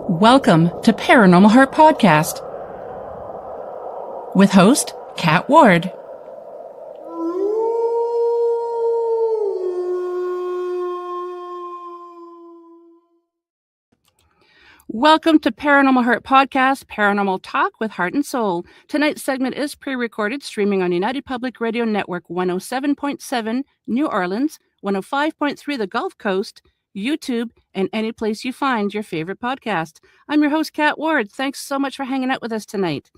Welcome to Paranormal Heart Podcast with host Kat Ward. Welcome to Paranormal Heart Podcast, Paranormal Talk with Heart and Soul. Tonight's segment is pre-recorded, streaming on United Public Radio Network 107.7 New Orleans, 105.3 the Gulf Coast, YouTube, and any place you find your favorite podcast. I'm your host, Kat Ward. Thanks so much for hanging out with us tonight.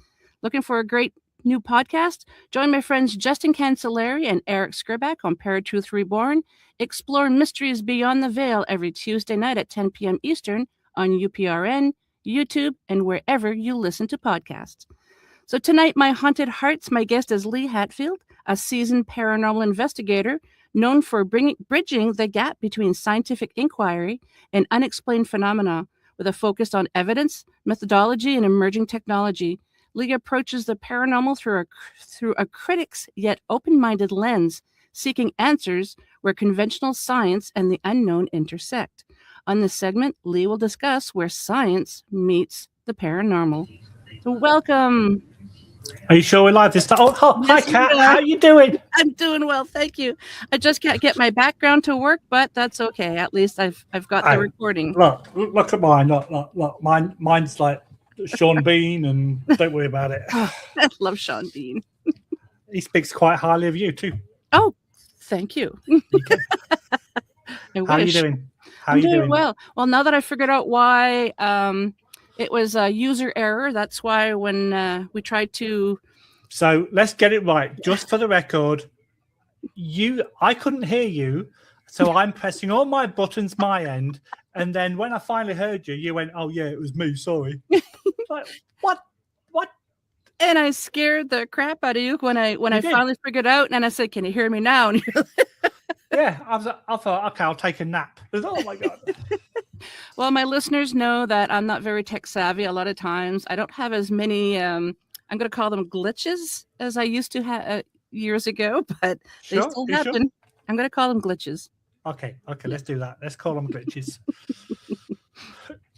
Looking for a great new podcast? Join my friends Justin Cancelleri and Eric Skriback on Paratruth Reborn. Explore mysteries beyond the veil every Tuesday night at 10 p.m. Eastern on UPRN, YouTube, and wherever you listen to podcasts. So tonight, my Haunted Hearts, my guest is Lee Hatfield, a seasoned paranormal investigator known for bridging the gap between scientific inquiry and unexplained phenomena with a focus on evidence, methodology, and emerging technology. Lee approaches the paranormal through a critic's yet open-minded lens, seeking answers where conventional science and the unknown intersect. On this segment, Lee will discuss where science meets the paranormal. So welcome. Are you sure we're live this time? Oh, hi, Kat. How are you doing? I'm doing well, thank you. I just can't get my background to work, but that's okay. At least I've got the recording. Look at mine. Look. Mine's like Sean Bean, and don't worry about it. I love Sean Bean. He speaks quite highly of you too. Oh, thank you. How are you doing? I'm doing well. Well, now that I figured out why it was a user error, that's why when we tried to... So let's get it right. Just for the record, I couldn't hear you, so I'm pressing all my buttons my end, and then when I finally heard you, you went, oh yeah, it was me, sorry. Like, what? And I scared the crap out of you when I finally figured out, and I said, can you hear me now? And you're like... Yeah, I thought, okay, I'll take a nap. Oh my God. Well, my listeners know that I'm not very tech savvy a lot of times. I don't have as many, I'm going to call them glitches as I used to have years ago, but they still happen. Sure? I'm going to call them glitches. Okay, let's do that. Let's call them glitches.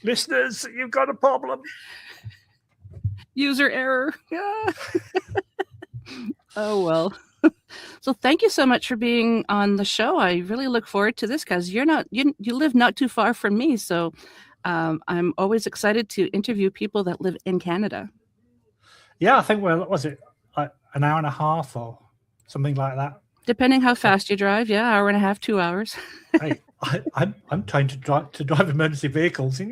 Listeners, you've got a problem. User error. Yeah. Oh, well. So thank you so much for being on the show. I really look forward to this because you live not too far from me. So I'm always excited to interview people that live in Canada. Yeah, I think, was it like an hour and a half or something like that? Depending how fast you drive. Yeah, hour and a half, 2 hours. Hey, I'm trying to drive emergency vehicles.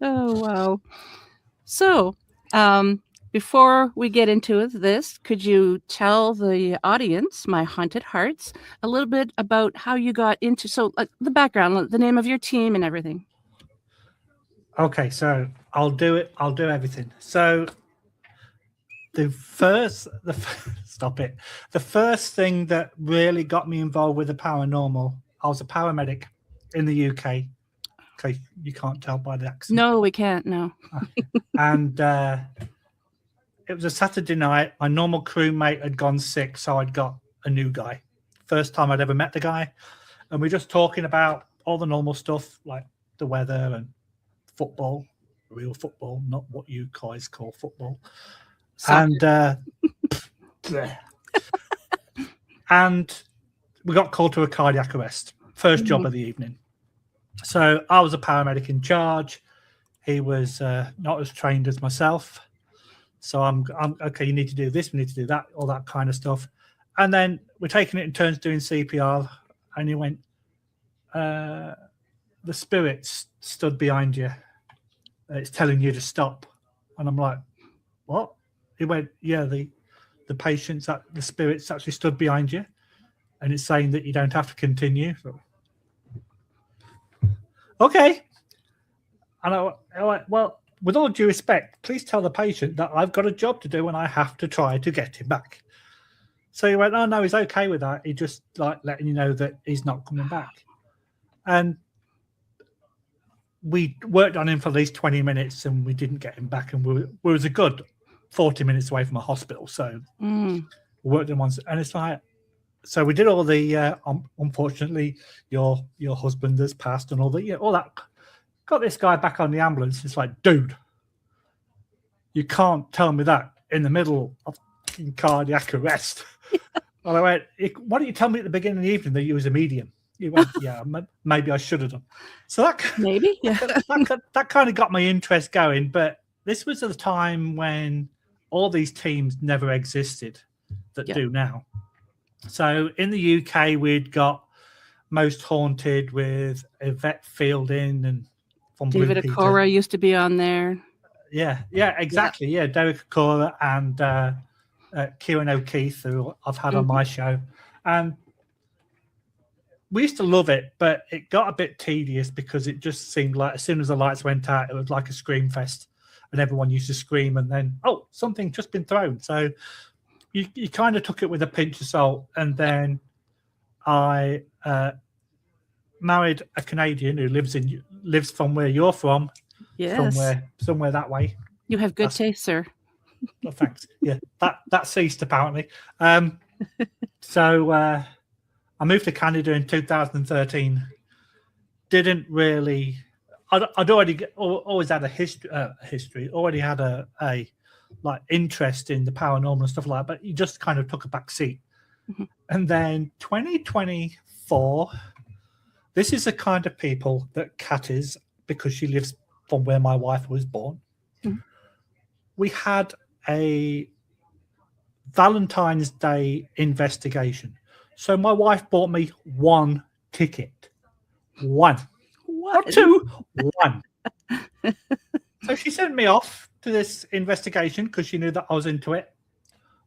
Oh, wow. So, before we get into this, could you tell the audience, my Haunted Hearts, a little bit about how you got into, the background, the name of your team and everything? Okay, so I'll do it. I'll do everything. So the first thing that really got me involved with the paranormal, I was a paramedic in the UK. Okay, you can't tell by the accent. No, we can't. No. And it was a Saturday night. My normal crewmate had gone sick, so I'd got a new guy. First time I'd ever met the guy. And we're just talking about all the normal stuff, like the weather and football, real football, not what you guys call football. Soccer. And we got called to a cardiac arrest. First job of the evening. So I was a paramedic in charge. He was not as trained as myself. So I'm okay, you need to do this, we need to do that, all that kind of stuff. And then we're taking it in turns doing CPR. And he went, the spirits stood behind you. It's telling you to stop. And I'm like, what? He went, yeah, the patients, the spirits actually stood behind you. And it's saying that you don't have to continue. So, okay. And I went, well, with all due respect, please tell the patient that I've got a job to do and I have to try to get him back. So he went, oh, no, he's okay with that. He just like letting you know that he's not coming back. And we worked on him for at least 20 minutes and we didn't get him back. And we was a good 40 minutes away from a hospital. So we worked on once. And it's like, so we did all the, unfortunately, your husband has passed and all that got this guy back on the ambulance. It's like, dude, you can't tell me that in the middle of cardiac arrest. And I went, why don't you tell me at the beginning of the evening that you was a medium? You went, yeah, maybe I should have done. So that maybe, yeah, that kind of got my interest going. But this was at the time when all these teams never existed that do now. So in the UK, we'd got Most Haunted with Yvette Fielding and from David Okora used to be on there. Yeah, exactly. Yeah, Derek Okora and Kieran O'Keefe, who I've had on my show. And we used to love it, but it got a bit tedious because it just seemed like as soon as the lights went out, it was like a scream fest and everyone used to scream and then, oh, something just been thrown. So you kind of took it with a pinch of salt. And then I married a Canadian who lives from where you're from. Yes. Somewhere that way. You have good taste, sir. Well, thanks. Yeah, that ceased apparently. So I moved to Canada in 2013. Didn't really. I'd always had a history. Already had a like interest in the paranormal and stuff like that, but you just kind of took a back seat. Mm-hmm. And then 2024. This is the kind of people that Kat is, because she lives from where my wife was born. Mm-hmm. We had a Valentine's Day investigation. So my wife bought me one ticket. One. What? Not two. One. So she sent me off to this investigation because she knew that I was into it.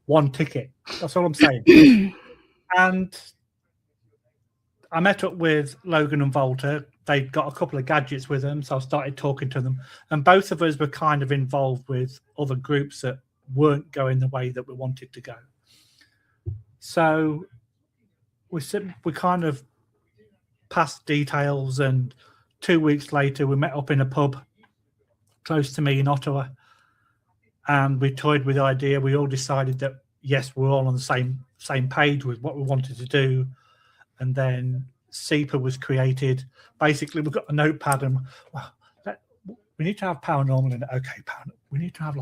One ticket. That's all I'm saying. And I met up with Logan and Valter. They'd got a couple of gadgets with them, so I started talking to them. And both of us were kind of involved with other groups that weren't going the way that we wanted to go. So we kind of passed details, and 2 weeks later we met up in a pub close to me in Ottawa, and we toyed with the idea. We all decided that, yes, we're all on the same page with what we wanted to do. And then S.I.P.A was created. Basically, we've got a notepad and we need to have paranormal in it. Okay, we need to have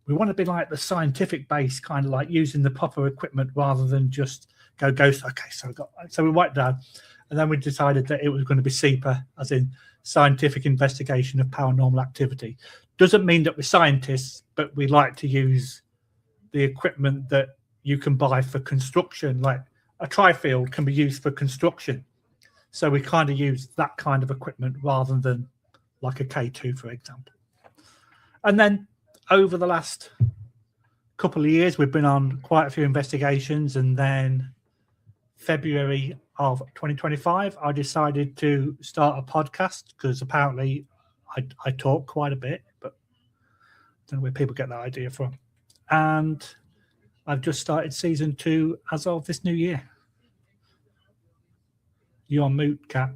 we want to be like the scientific base, kind of like using the proper equipment rather than just go ghost. Okay, so we wiped down, and then we decided that it was going to be S.I.P.A, as in scientific investigation of paranormal activity. Doesn't mean that we're scientists, but we like to use the equipment that you can buy for construction, like a tri-field can be used for construction. So we kind of use that kind of equipment rather than like a K2, for example. And then over the last couple of years, we've been on quite a few investigations. And then February of 2025, I decided to start a podcast because apparently I talk quite a bit, but I don't know where people get that idea from. And I've just started season 2 as of this new year. You're on mute, Kat.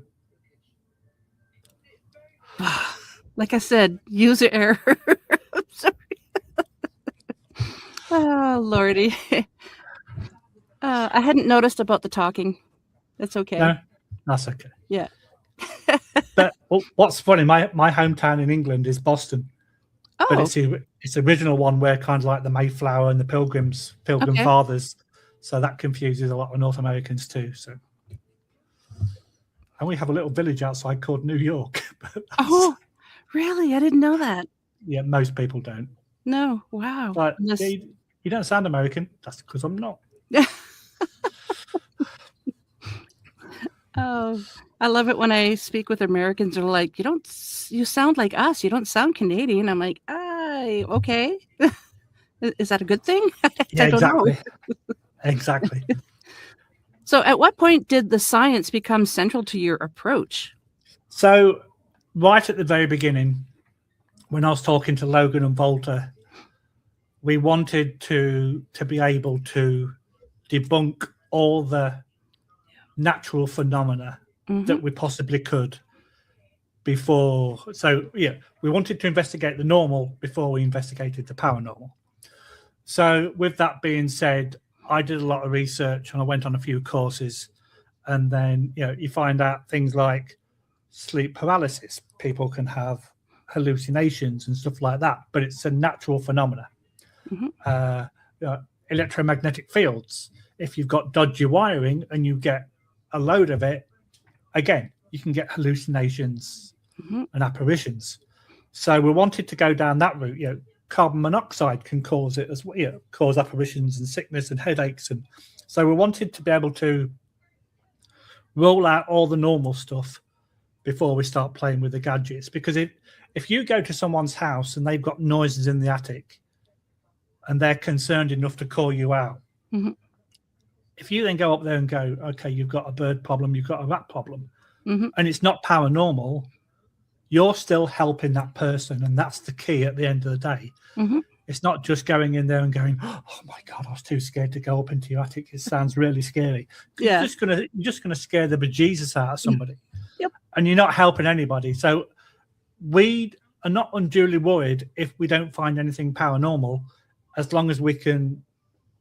Like I said, user error. I'm sorry. Oh, Lordy. I hadn't noticed about the talking. That's okay. No, that's okay. Yeah. But what's funny, my hometown in England is Boston. Oh. But it's the original one where kind of like the Mayflower and the Pilgrim Fathers. So that confuses a lot of North Americans too. So, and we have a little village outside called New York. Oh, really? I didn't know that. Yeah, most people don't. No. Wow. But you don't sound American. That's because I'm not. Oh, I love it when I speak with Americans. They're like, you sound like us. You don't sound Canadian. I'm like, okay. Is that a good thing? Yeah, exactly. Exactly. So at what point did the science become central to your approach? So right at the very beginning, when I was talking to Logan and Valter, we wanted to be able to debunk all the natural phenomena that we possibly could before. So yeah, we wanted to investigate the normal before we investigated the paranormal. So with that being said, I did a lot of research and I went on a few courses, and then you find out things like sleep paralysis. People can have hallucinations and stuff like that, but it's a natural phenomena. Electromagnetic fields. If you've got dodgy wiring and you get a load of it, again, you can get hallucinations and apparitions. So we wanted to go down that route. Carbon monoxide can cause it as well, cause apparitions and sickness and headaches. And so we wanted to be able to roll out all the normal stuff before we start playing with the gadgets. Because if you go to someone's house and they've got noises in the attic and they're concerned enough to call you out, if you then go up there and go, okay, you've got a bird problem, you've got a rat problem, and it's not paranormal, you're still helping that person. And that's the key at the end of the day. It's not just going in there and going, oh my God, I was too scared to go up into your attic. It sounds really scary. You're just gonna scare the bejesus out of somebody. And you're not helping anybody. So we are not unduly worried if we don't find anything paranormal, as long as we can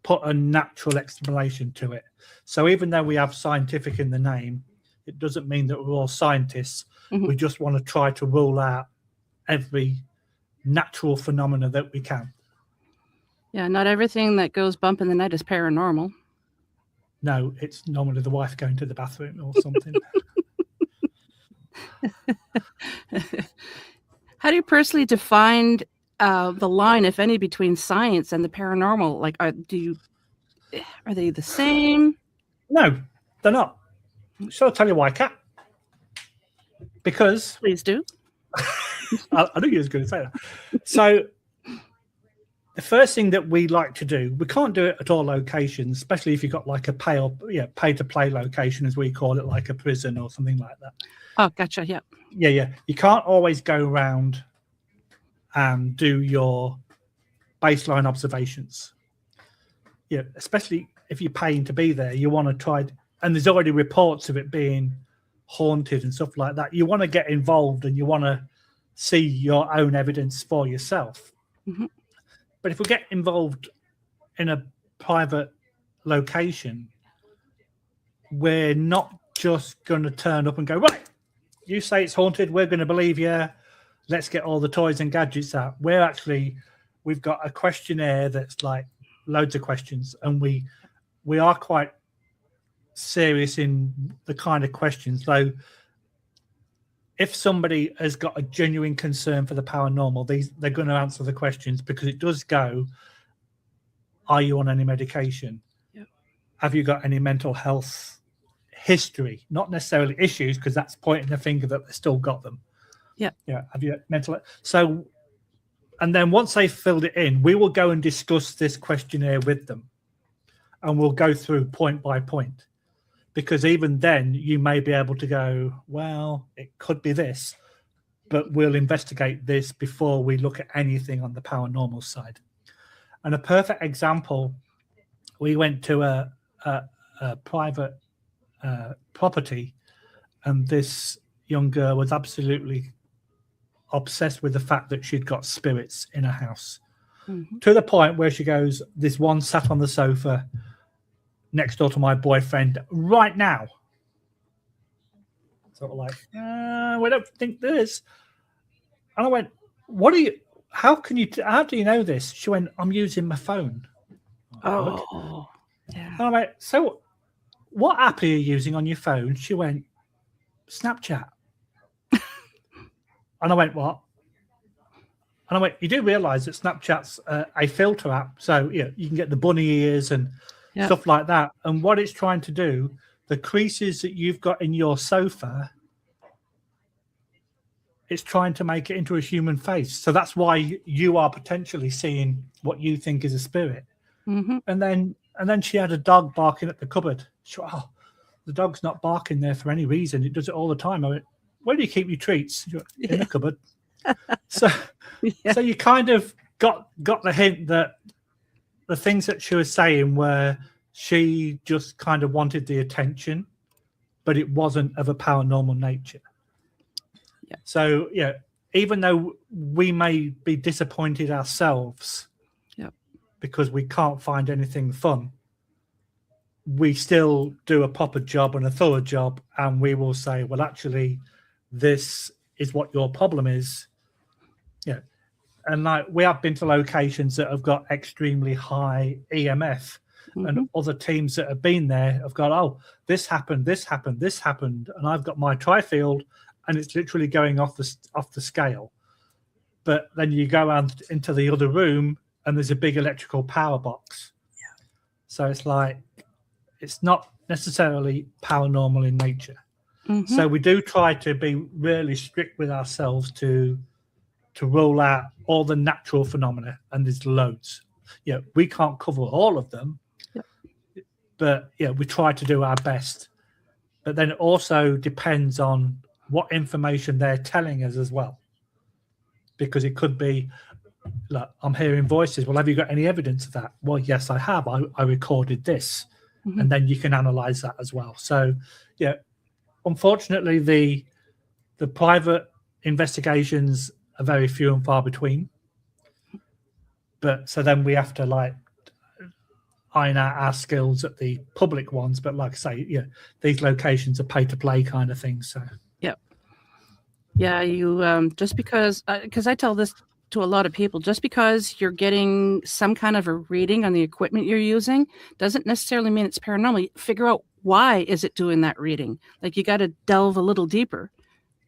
put a natural explanation to it. So even though we have scientific in the name, it doesn't mean that we're all scientists. We just want to try to rule out every natural phenomena that we can. Yeah, not everything that goes bump in the night is paranormal. No, it's normally the wife going to the bathroom or something. How do you personally define the line, if any, between science and the paranormal? Like, are they the same? No, they're not. So I'll tell you why, Kat. Because Please do. I knew you was going to say that. So the first thing that we like to do, we can't do it at all locations, especially if you've got like a pay to play location, as we call it, like a prison or something like that. Oh, gotcha. Yeah. Yeah. You can't always go around and do your baseline observations. Yeah, especially if you're paying to be there, you want to try, and there's already reports of it being haunted and stuff like that. You want to get involved and you want to see your own evidence for yourself. But if we get involved in a private location, we're not just going to turn up and go, right, you say it's haunted, we're going to believe you, let's get all the toys and gadgets out. We've got a questionnaire that's like loads of questions, and we are quite serious in the kind of questions. So if somebody has got a genuine concern for the paranormal, they're going to answer the questions, because it does go, are you on any medication? Have you got any mental health history? Not necessarily issues, because that's pointing the finger that they still got them. Have you mental? So, and then once they've filled it in, we will go and discuss this questionnaire with them, and we'll go through point by point. Because even then, you may be able to go, well, it could be this, but we'll investigate this before we look at anything on the paranormal side. And a perfect example, we went to a private property, and this young girl was absolutely obsessed with the fact that she'd got spirits in her house, to the point where she goes, this one sat on the sofa next door to my boyfriend right now. Sort of like, we don't think there is. And I went, how do you know this? She went, I'm using my phone. Oh, yeah. And I went, so what app are you using on your phone? She went, Snapchat. And I went, what? And I went, you do realize that Snapchat's a filter app. So you can get the bunny ears and stuff like that. And what it's trying to do, the creases that you've got in your sofa, it's trying to make it into a human face. So that's why you are potentially seeing what you think is a spirit. And then she had a dog barking at the cupboard. She went, the dog's not barking there for any reason. It does it all the time. I went, where do you keep your treats? She went, in the cupboard. So you kind of got the hint that the things that she was saying were, she just kind of wanted the attention, but it wasn't of a paranormal nature. So even though we may be disappointed ourselves because we can't find anything fun, we still do a proper job and a thorough job, and we will say, well, actually, this is what your problem is. Yeah. And like we have been to locations that have got extremely high EMF, and other teams that have been there have got, oh, this happened, and I've got my tri-field, and it's literally going off the scale. But then you go out into the other room, and there's a big electrical power box. Yeah. So it's like it's not necessarily paranormal in nature. So we do try to be really strict with ourselves to rule out all the natural phenomena, and there's loads. Yeah, we can't cover all of them, but yeah, we try to do our best. But then it also depends on what information they're telling us as well, because it could be, look, I'm hearing voices. Well, have you got any evidence of that? Well, yes, I have. I recorded this, and then you can analyze that as well. So, yeah, unfortunately, the private investigations are very few and far between. But so then we have to like iron out our skills at the public ones. But like I say, yeah, these locations are pay to play kind of things. So yeah, you just because I tell this to a lot of people, just because you're getting some kind of a reading on the equipment you're using doesn't necessarily mean it's paranormal. Figure out why is it doing that reading. Like you got to delve a little deeper.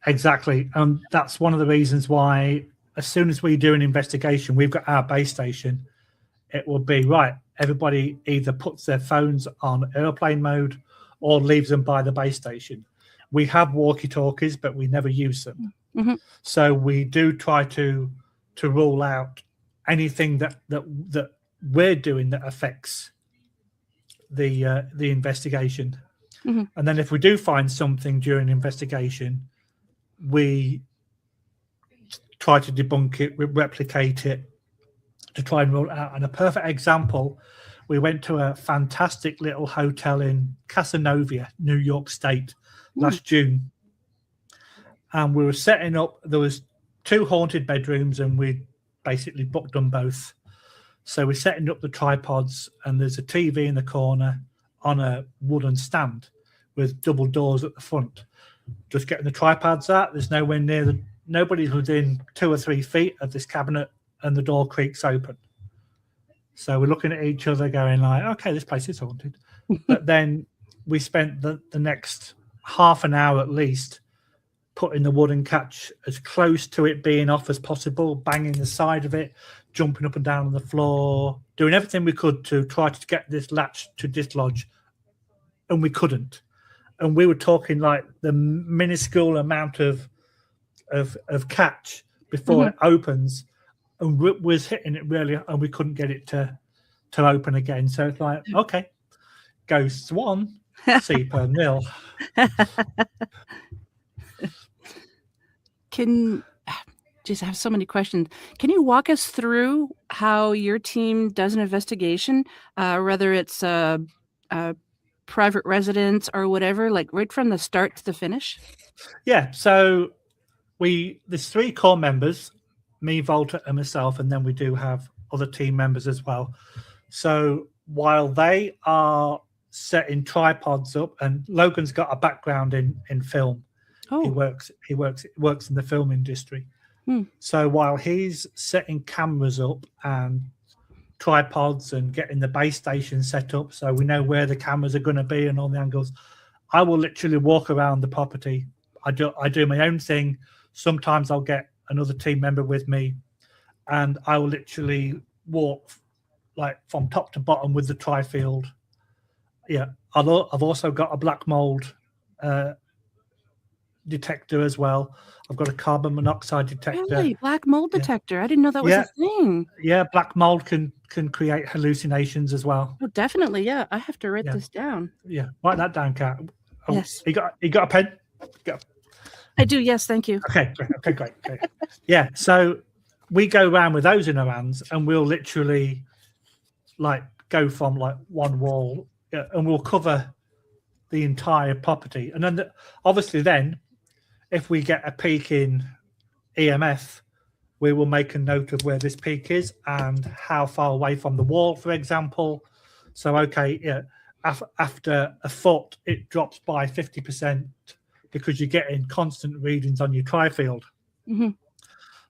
Exactly. That's one of the reasons why as soon as we do an investigation, we've got our base station. It will be, right, everybody either puts their phones on airplane mode or leaves them by the base station. We have walkie-talkies, but we never use them. So we do try to rule out anything that we're doing that affects the investigation. And then if we do find something during the investigation, we try to debunk it, replicate it, to try and rule it out. And a perfect example, we went to a fantastic little hotel in Casanova, New York State, last June. And we were setting up, there was 2 haunted bedrooms, and we basically booked them both. So we're setting up the tripods, and there's a TV in the corner on a wooden stand with double doors at the front. Just getting the tripods out, there's nowhere near nobody's within 2 or 3 feet of this cabinet, and the door creaks open. So we're looking at each other going like, okay, this place is haunted. But then we spent the next half an hour at least putting the wooden catch as close to it being off as possible, banging the side of it, jumping up and down on the floor, doing everything we could to try to get this latch to dislodge, and we couldn't. And we were talking like the minuscule amount of catch before it opens, and was hitting it really, and we couldn't get it to open again. So it's like, okay, ghosts 1, S.I.P.A 0. I have so many questions. Can you walk us through how your team does an investigation, whether it's a private residence or whatever, like right from the start to the finish? Yeah, so there's 3 core members, me, Valter, and myself, and then we do have other team members as well. So while they are setting tripods up, and Logan's got a background in film. He works in the film industry. So while he's setting cameras up and tripods and getting the base station set up, so we know where the cameras are going to be and all the angles, I will literally walk around the property. I do my own thing. Sometimes I'll get another team member with me, and I will literally walk like from top to bottom with the tri-field. Yeah, I've also got a black mold detector as well. I've got a carbon monoxide detector. Really? Black mold detector? I didn't know that was a thing. Yeah, black mold can create hallucinations as well. Oh, definitely. Yeah, I have to write this down. Yeah, write that down, Kat. Oh, yes. You got a pen? Go. I do. Yes, thank you. Okay, great. Yeah, so we go around with those in our hands, and we'll literally like go from like one wall, and we'll cover the entire property. And then obviously then if we get a peak in EMF, we will make a note of where this peak is and how far away from the wall, for example. So, okay, after a foot, it drops by 50%. because you're getting constant readings on your tri-field. Mm-hmm.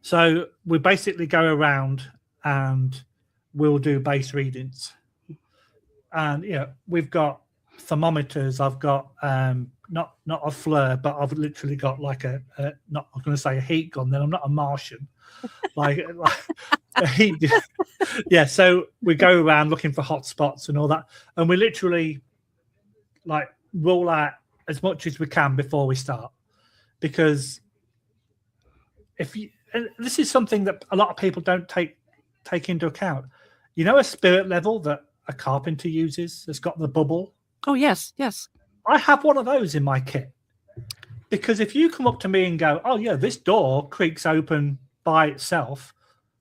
So we basically go around and we'll do base readings. And we've got thermometers. I've got not a FLIR, but I've literally got like I'm going to say a heat gun. Then I'm not a Martian, like a heat. Yeah. So we go around looking for hot spots and all that, and we literally like roll out as much as we can before we start, because and this is something that a lot of people don't take into account. A spirit level that a carpenter uses that's got the bubble. Oh, yes. I have one of those in my kit, because if you come up to me and go, oh yeah, this door creaks open by itself,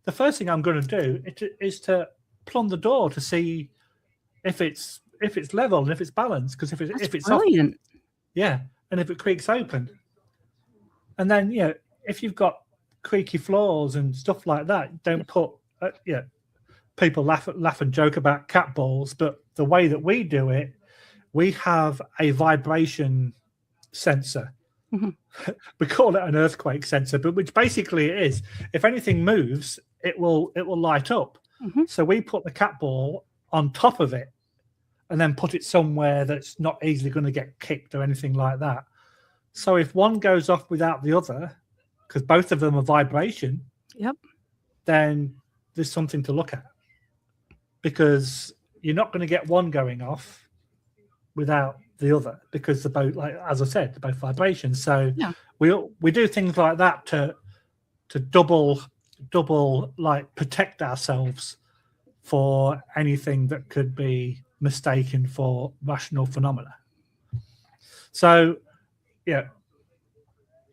the first thing I'm going to do is to plumb the door to see if it's level and if it's balanced, because if it's brilliant. And if it creaks open, and then if you've got creaky floors and stuff like that, don't put people laugh and joke about cat balls, but the way that we do it, we have a vibration sensor. Mm-hmm. We call it an earthquake sensor, but which basically it is. If anything moves, it will light up. Mm-hmm. So we put the cat ball on top of it and then put it somewhere that's not easily going to get kicked or anything like that. So if one goes off without the other, because both of them are vibration, then there's something to look at, because you're not going to get one going off without the other, because they're both, like as I said, they're both vibrations. So we do things like that to double like protect ourselves for anything that could be mistaken for rational phenomena. So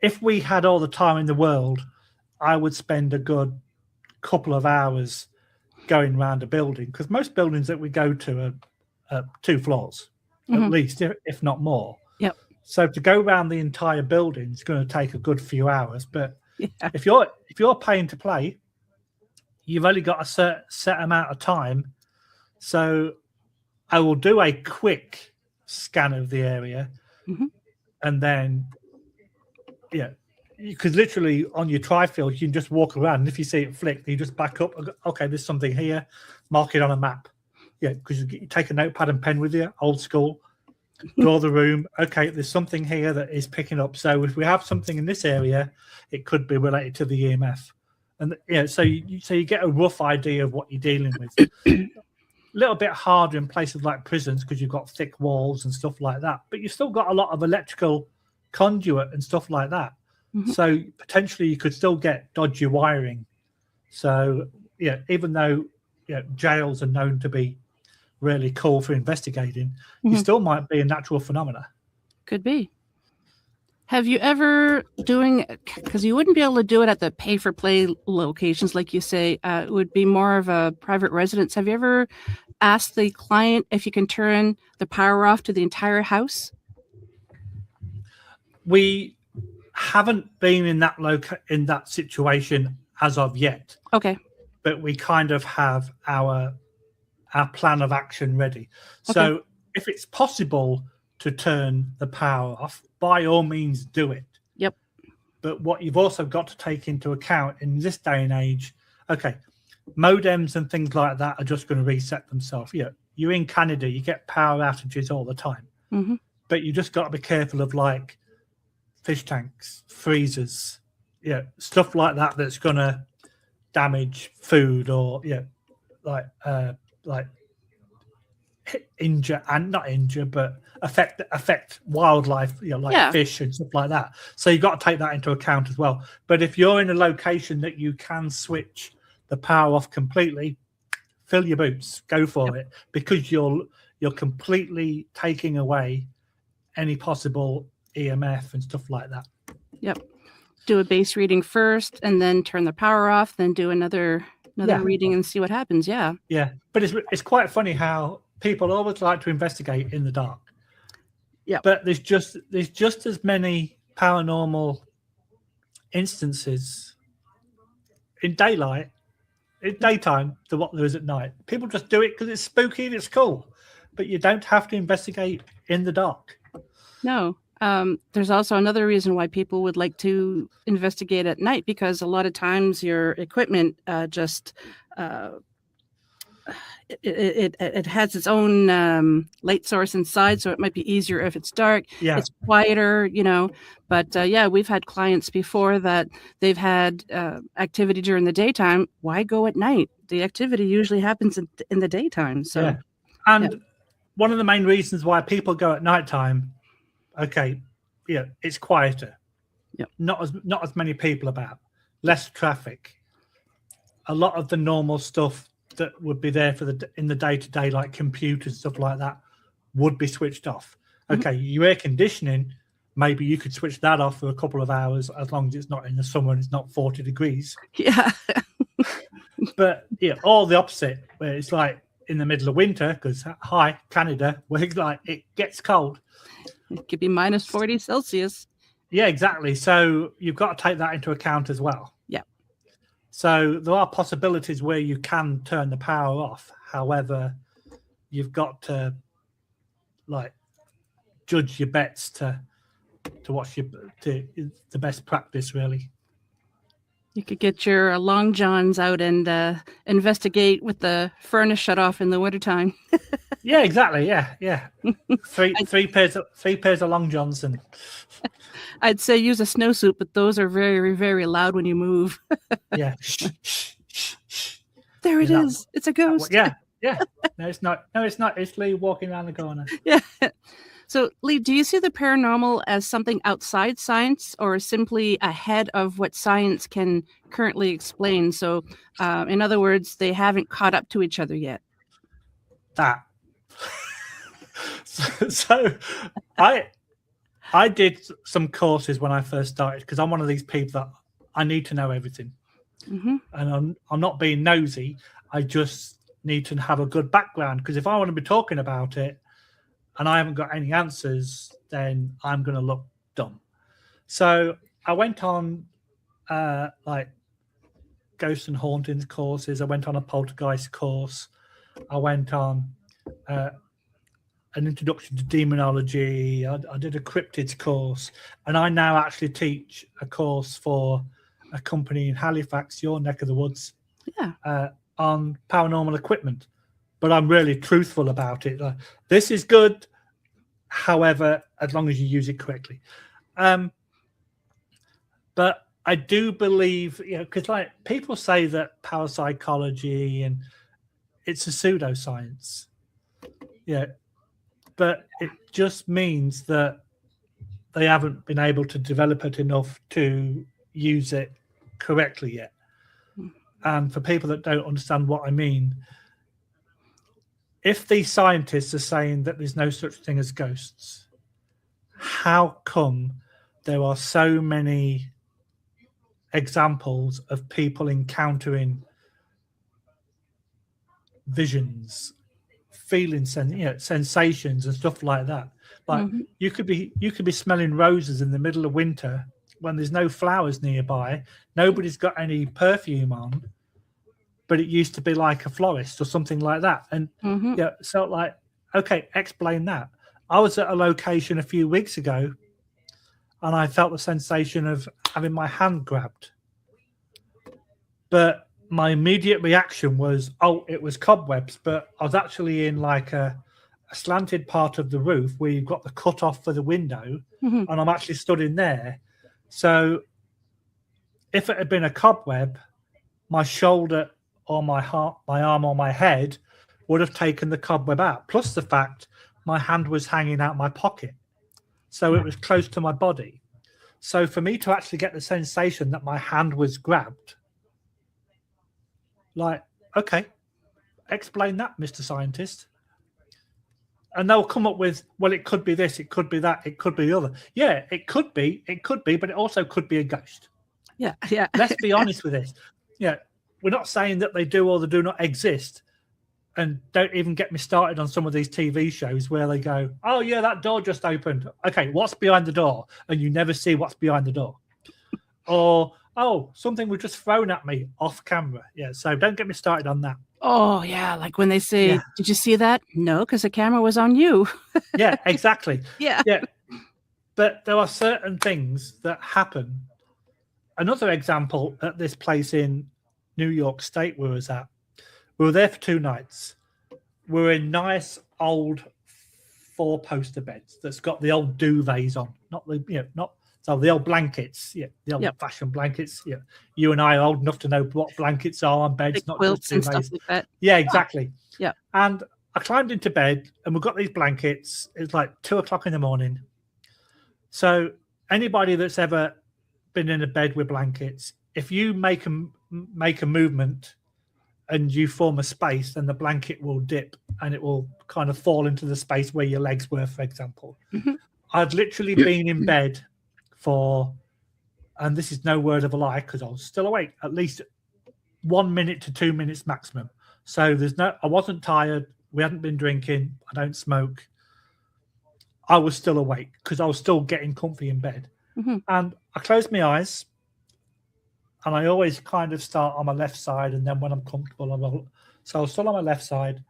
if we had all the time in the world, I would spend a good couple of hours going around a building, because most buildings that we go to are 2 floors, mm-hmm. at least, if not more. Yep. So to go around the entire building is going to take a good few hours. But if you're paying to play, you've only got a set amount of time. So I will do a quick scan of the area, mm-hmm. and then because literally on your tri-field, you can just walk around, and if you see it flick, you just back up. Okay, there's something here. Mark it on a map. Because you take a notepad and pen with you, old school. Draw the room. Okay, there's something here that is picking up. So if we have something in this area, it could be related to the EMF, and so you get a rough idea of what you're dealing with. A little bit harder in places like prisons, because you've got thick walls and stuff like that, but you've still got a lot of electrical conduit and stuff like that. Mm-hmm. So potentially you could still get dodgy wiring. So even though jails are known to be really cool for investigating, mm-hmm. you still might be a natural phenomena. Could be. Have you ever because you wouldn't be able to do it at the pay for play locations, like you say, it would be more of a private residence. Have you ever asked the client if you can turn the power off to the entire house? We haven't been in that situation as of yet. Okay. But we kind of have our plan of action ready. So okay. If it's possible to turn the power off, by all means do it. Yep. But what you've also got to take into account in this day and age, modems and things like that are just going to reset themselves. You're in Canada, you get power outages all the time. Mm-hmm. But you just got to be careful of like fish tanks, freezers, stuff like that that's going to damage food, or like injure, and not injure, but affect wildlife, fish and stuff like that. So you've got to take that into account as well. But if you're in a location that you can switch the power off completely, fill your boots, go for it, because you're completely taking away any possible EMF and stuff like that. Yep. Do a base reading first, and then turn the power off, then do another reading and see what happens. Yeah. But it's quite funny how people always like to investigate in the dark. Yeah. But there's just as many paranormal instances in daytime than what there is at night. People just do it because it's spooky and it's cool, but you don't have to investigate in the dark. No. There's also another reason why people would like to investigate at night, because a lot of times your equipment just it has its own light source inside, so it might be easier if it's dark. Yeah. It's quieter, But yeah, we've had clients before that they've had activity during the daytime. Why go at night? The activity usually happens in the daytime. So, yeah. And one of the main reasons why people go at nighttime, it's quieter. Yep. Not as many people about, less traffic. A lot of the normal stuff that would be there in the day-to-day, like computers, stuff like that, would be switched off. Okay, your air conditioning, maybe you could switch that off for a couple of hours, as long as it's not in the summer and it's not 40 degrees. Yeah. But all the opposite, where it's like in the middle of winter, because hi, Canada, where it's like it gets cold. It could be minus 40 Celsius. Yeah, exactly. So you've got to take that into account as well. Yeah. So there are possibilities where you can turn the power off. However, you've got to judge your bets to what's the best practice, really. You could get your long johns out and investigate with the furnace shut off in the wintertime. Yeah, exactly. Yeah. three pairs of long johns, and I'd say use a snowsuit, but those are very, very loud when you move. Yeah. There it is. It's a ghost. Yeah. No, it's not. It's Lee walking around the corner. Yeah. So, Lee, do you see the paranormal as something outside science, or simply ahead of what science can currently explain? So, in other words, they haven't caught up to each other yet. That. So I did some courses when I first started, because I'm one of these people that I need to know everything. Mm-hmm. And I'm not being nosy. I just need to have a good background, because if I want to be talking about it and I haven't got any answers, then I'm going to look dumb. So I went on ghosts and hauntings courses. I went on a poltergeist course. I went on an introduction to demonology. I did a cryptids course, and I now actually teach a course for a company in Halifax, your neck of the woods, on paranormal equipment. But I'm really truthful about it. This is good, however, as long as you use it correctly. But I do believe, because people say that parapsychology and it's a pseudoscience. Yeah. But it just means that they haven't been able to develop it enough to use it correctly yet. And for people that don't understand what I mean, if these scientists are saying that there's no such thing as ghosts, how come there are so many examples of people encountering visions, feeling sensations and stuff like that? You could be smelling roses in the middle of winter when there's no flowers nearby, nobody's got any perfume on, but it used to be like a florist or something like that. And so okay, explain that. I was at a location a few weeks ago and I felt the sensation of having my hand grabbed, but my immediate reaction was, it was cobwebs. But I was actually in a slanted part of the roof where you've got the cut off for the window, and I'm actually stood in there. So if it had been a cobweb, my shoulder or my arm or my head would have taken the cobweb out, plus the fact my hand was hanging out my pocket, so it was close to my body. So for me to actually get the sensation that my hand was grabbed, okay, explain that, Mr. Scientist. And they'll come up with, well, it could be this, it could be that, it could be the other. Yeah, it could be, but it also could be a ghost. Yeah. Let's be honest with this. Yeah, we're not saying that they do or they do not exist. And don't even get me started on some of these TV shows where they go, oh, yeah, that door just opened. Okay, what's behind the door? And you never see what's behind the door. Or, oh, something was just thrown at me off camera. Yeah, so don't get me started on that. Oh, yeah, like when they say, did you see that? No, because the camera was on you. Yeah, exactly. Yeah. But there are certain things that happen. Another example at this place in New York State we was at. We were there for 2 nights. We were in nice old 4-poster beds that's got the old duvets on, not the old blankets, the old-fashioned blankets. Yeah, you and I are old enough to know what blankets are on beds, Big not quilts just and duvets. stuff like that. Yeah, exactly. Yeah. And I climbed into bed, and we've got these blankets. It's like 2:00 in the morning. So anybody that's ever been in a bed with blankets, if you make a movement and you form a space, then the blanket will dip and it will kind of fall into the space where your legs were, for example. Mm-hmm. I'd literally been in bed for, and this is no word of a lie because I was still awake, at least 1 minute to 2 minutes maximum. So I wasn't tired. We hadn't been drinking. I don't smoke. I was still awake because I was still getting comfy in bed. Mm-hmm. And I closed my eyes, and I always kind of start on my left side, and then when I'm comfortable, so I was still on my left side,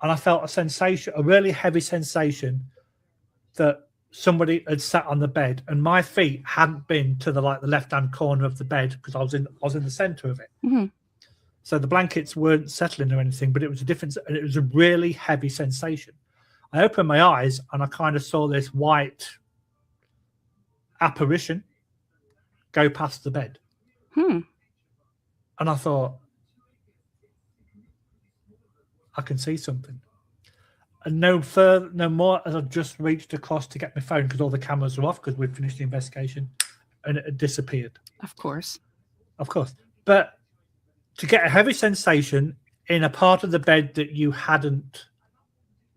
and I felt a sensation, a really heavy sensation that somebody had sat on the bed, and my feet hadn't been to the left-hand corner of the bed because I was in the center of it. Mm-hmm. So the blankets weren't settling or anything, but it was a really heavy sensation. I opened my eyes and I kind of saw this white apparition go past the bed. And I thought, I can see something. And no more as I just reached across to get my phone because all the cameras were off because we'd finished the investigation, and it had disappeared. Of course. But to get a heavy sensation in a part of the bed that you hadn't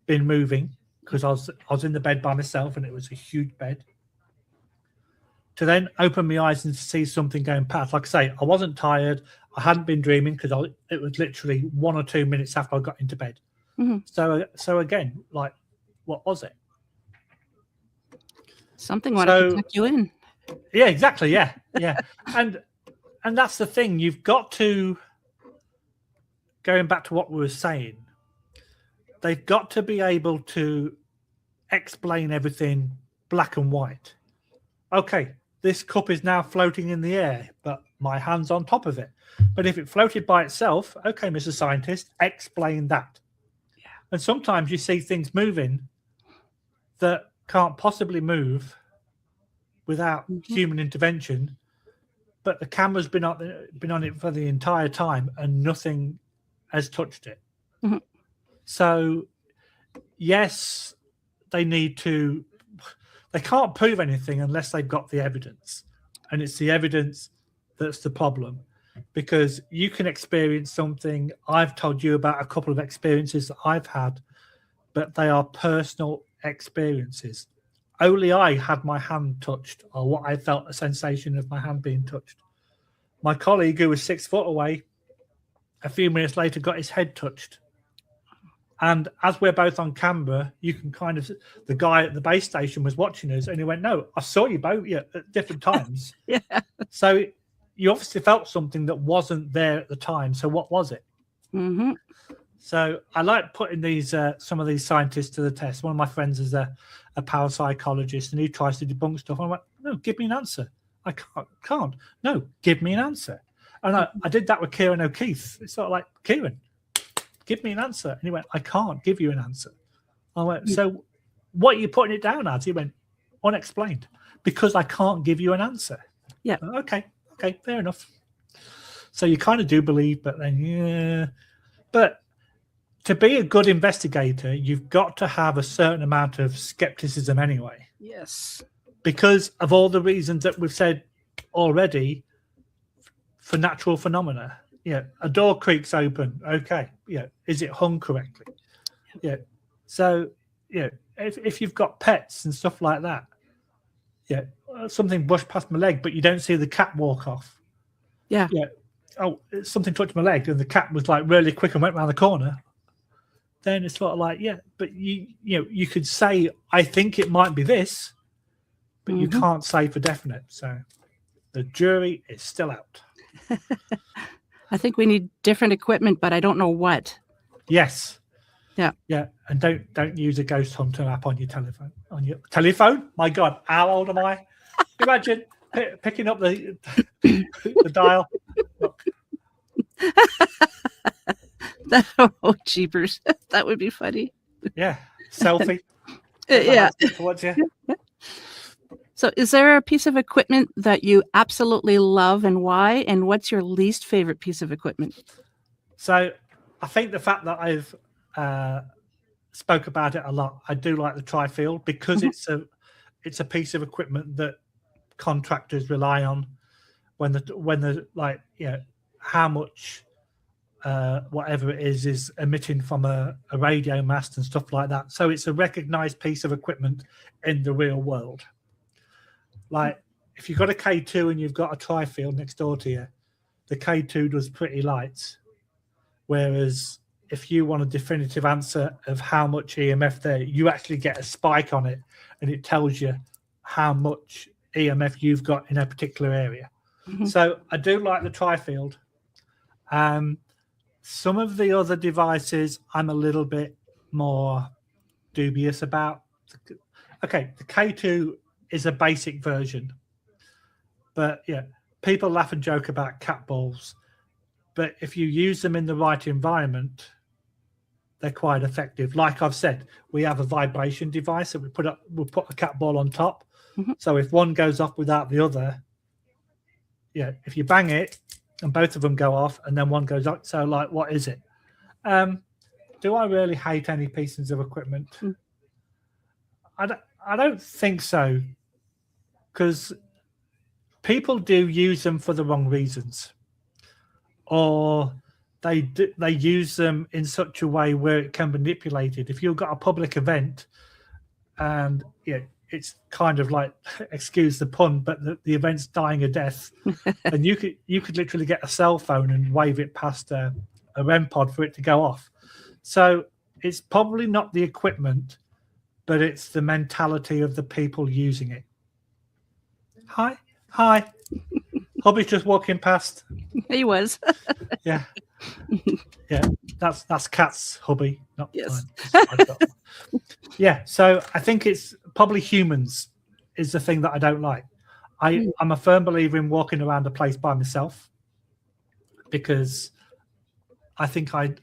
been moving, because I was in the bed by myself and it was a huge bed, to then open my eyes and see something going past. Like I say, I wasn't tired. I hadn't been dreaming because it was literally 1 or 2 minutes after I got into bed. Mm-hmm. So again, like, what was it? Something wanted to tuck you in. Yeah, exactly. Yeah. and that's the thing. You've got to, going back to what we were saying, they've got to be able to explain everything black and white. Okay, this cup is now floating in the air, but my hand's on top of it. But if it floated by itself, okay, Mr. Scientist, explain that. Yeah. And sometimes you see things moving that can't possibly move without human intervention, but the camera's been on it for the entire time and nothing has touched it. Mm-hmm. So, yes, they can't prove anything unless they've got the evidence. And it's the evidence that's the problem. Because you can experience something. I've told you about a couple of experiences that I've had, but they are personal experiences. Only I had my hand touched, or what I felt a sensation of my hand being touched. My colleague, who was 6 foot away, a few minutes later got his head touched. And as we're both on camera, you can kind of, the guy at the base station was watching us and he went, no, I saw you both at different times. Yeah. So you obviously felt something that wasn't there at the time. So what was it? Mm-hmm. So I like putting these some of these scientists to the test. One of my friends is a parapsychologist and he tries to debunk stuff. I'm like, no, give me an answer. I can't. No, give me an answer. And I did that with Kieran O'Keefe. It's sort of like, Kieran, give me an answer. And he went, I can't give you an answer. I went, so what are you putting it down as? He went, unexplained, because I can't give you an answer. Yeah. Okay, fair enough. So you kind of do believe, but then, yeah. But to be a good investigator, you've got to have a certain amount of skepticism anyway. Yes. Because of all the reasons that we've said already for natural phenomena. Yeah, a door creaks open. Okay. Yeah. Is it hung correctly? Yeah. So, yeah, if you've got pets and stuff like that, yeah, something brushed past my leg, but you don't see the cat walk off. Yeah. Yeah. Oh, something touched my leg and the cat was like really quick and went around the corner. Then it's sort of like, yeah, but you could say, I think it might be this, but you can't say for definite. So the jury is still out. I think we need different equipment, but I don't know what. Yes. Yeah, and don't use a ghost hunter app on your telephone. My God, how old am I? Imagine picking up the dial. Look. Oh, jeepers. That would be funny. Yeah, selfie. Yeah. Towards you. So is there a piece of equipment that you absolutely love and why? And what's your least favorite piece of equipment? So I think the fact that I've spoke about it a lot, I do like the tri-field because it's a piece of equipment that contractors rely on when the like, you know, how much whatever it is emitting from a radio mast and stuff like that. So it's a recognized piece of equipment in the real world. Like if you've got a K2 and you've got a tri-field next door to you, the K2 does pretty light. Whereas if you want a definitive answer of how much EMF there, you actually get a spike on it and it tells you how much EMF you've got in a particular area. So I do like the tri-field. Some of the other devices I'm a little bit more dubious about. Okay, the K2 is a basic version. But yeah, people laugh and joke about cat balls. But if you use them in the right environment, they're quite effective. Like I've said, we have a vibration device that we'll put a cat ball on top. So if one goes off without the other, yeah, if you bang it and both of them go off and then one goes up, so like, what is it? Do I really hate any pieces of equipment? I don't think so, because people do use them for the wrong reasons, or they use them in such a way where it can be manipulated. If you've got a public event and it's kind of like, excuse the pun, but the event's dying a death, and you could literally get a cell phone and wave it past a REM pod for it to go off. So it's probably not the equipment, but it's the mentality of the people using it. Hi. Hubby's just walking past. He was. Yeah. That's Cat's hubby, not yes. mine. Yeah, so I think it's probably humans is the thing that I don't like. I'm a firm believer in walking around a place by myself, because I think I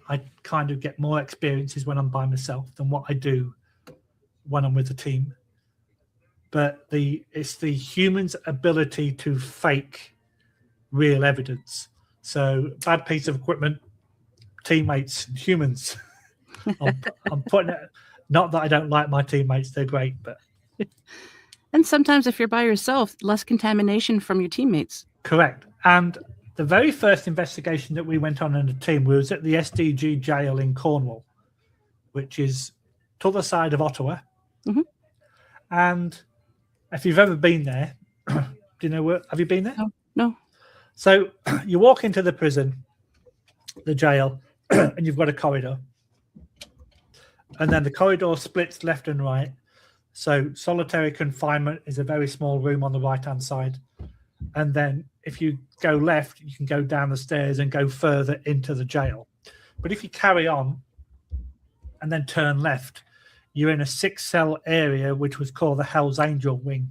kind of get more experiences when I'm by myself than what I do when I'm with a team. But it's the human's ability to fake real evidence. So bad piece of equipment, teammates, humans. I'm putting it. Not that I don't like my teammates; they're great, but. And sometimes, if you're by yourself, less contamination from your teammates. Correct. And the very first investigation that we went on in a team was at the SDG jail in Cornwall, which is to the side of Ottawa. And if you've ever been there, do you know where? Have you been there? No. So you walk into the prison, the jail, and you've got a corridor. And then the corridor splits left and right. So solitary confinement is a very small room on the right-hand side. And then if you go left, you can go down the stairs and go further into the jail. But if you carry on and then turn left, you're in a 6-cell area, which was called the Hell's Angel wing.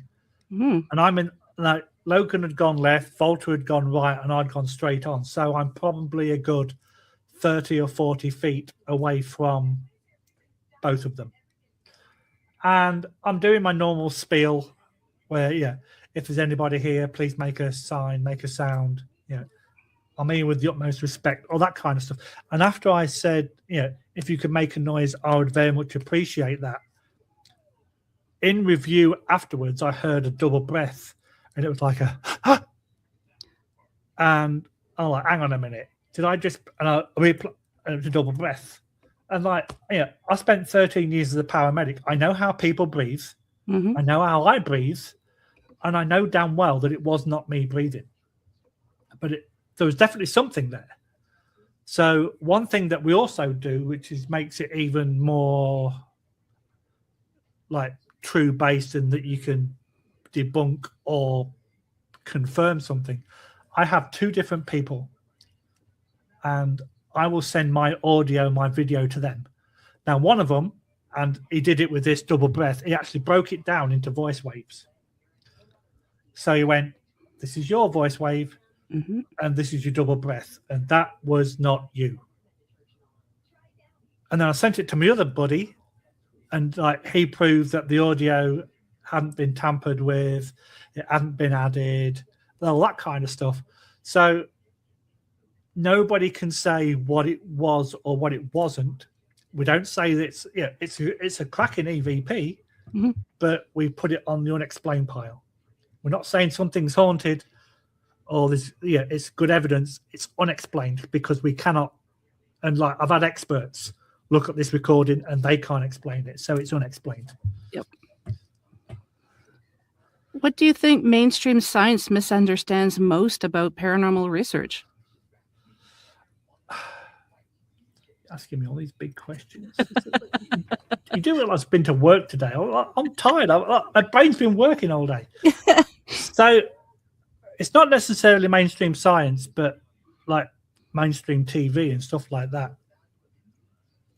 And I'm in, like, Logan had gone left, Valter had gone right, and I'd gone straight on. So I'm probably a good 30 or 40 feet away from both of them. And I'm doing my normal spiel where, if there's anybody here, please make a sign, make a sound. I'm here with the utmost respect, all that kind of stuff. And after I said, if you could make a noise, I would very much appreciate that. In review afterwards, I heard a double breath, and it was like a, and I'm like, hang on a minute. Did I just, and it was a double breath. And like, I spent 13 years as a paramedic. I know how people breathe. I know how I breathe. And I know damn well that it was not me breathing. But there was definitely something there. So one thing that we also do, which makes it even more like true based in that you can debunk or confirm something. I have 2 different people, and I will send my audio, my video to them. Now, one of them, and he did it with this double breath, he actually broke it down into voice waves. So he went, this is your voice wave, and this is your double breath. And that was not you. And then I sent it to my other buddy, and like he proved that the audio hadn't been tampered with, it hadn't been added, all that kind of stuff. So nobody can say what it was or what it wasn't. We don't say that it's a cracking EVP, but we put it on the unexplained pile. We're not saying something's haunted or this. Yeah, it's good evidence. It's unexplained because we cannot. And like I've had experts look at this recording and they can't explain it, so it's unexplained. Yep. What do you think mainstream science misunderstands most about paranormal research? Asking me all these big questions. You do realize I've been to work today. I'm tired. My brain's been working all day. So it's not necessarily mainstream science, but like mainstream TV and stuff like that.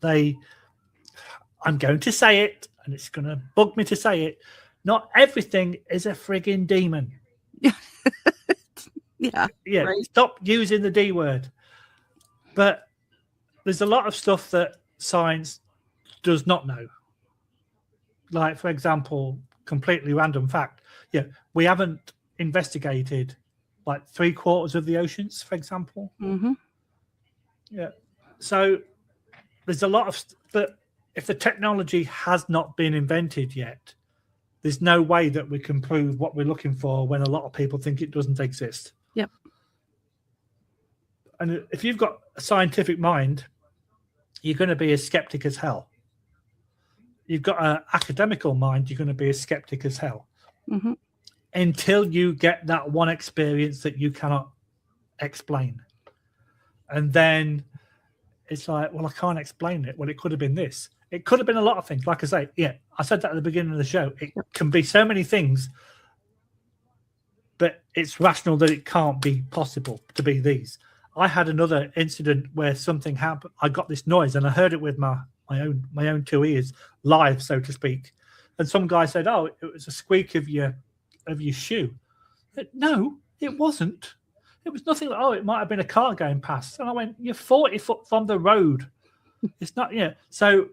I'm going to say it, and it's going to bug me to say it. Not everything is a frigging demon. Yeah. Right. Stop using the D word. But there's a lot of stuff that science does not know. Like, for example, completely random fact. Yeah, we haven't investigated like 3/4 of the oceans, for example. Yeah. So there's a lot of that. If the technology has not been invented yet, there's no way that we can prove what we're looking for when a lot of people think it doesn't exist. Yep. And if you've got a scientific mind, you're going to be as skeptic as hell. You've got an academical mind, you're going to be as skeptic as hell. Until you get that one experience that you cannot explain. And then it's like, well, I can't explain it. Well, it could have been this. It could have been a lot of things. Like I say, yeah, I said that at the beginning of the show. It can be so many things, but it's rational that it can't be possible to be these. I had another incident where something happened. I got this noise and I heard it with my own two ears, live, so to speak. And some guy said, "Oh, it was a squeak of your shoe." No, it wasn't. It was nothing like, oh, it might have been a car going past. And I went, you're 40 foot from the road. It's not, yeah. So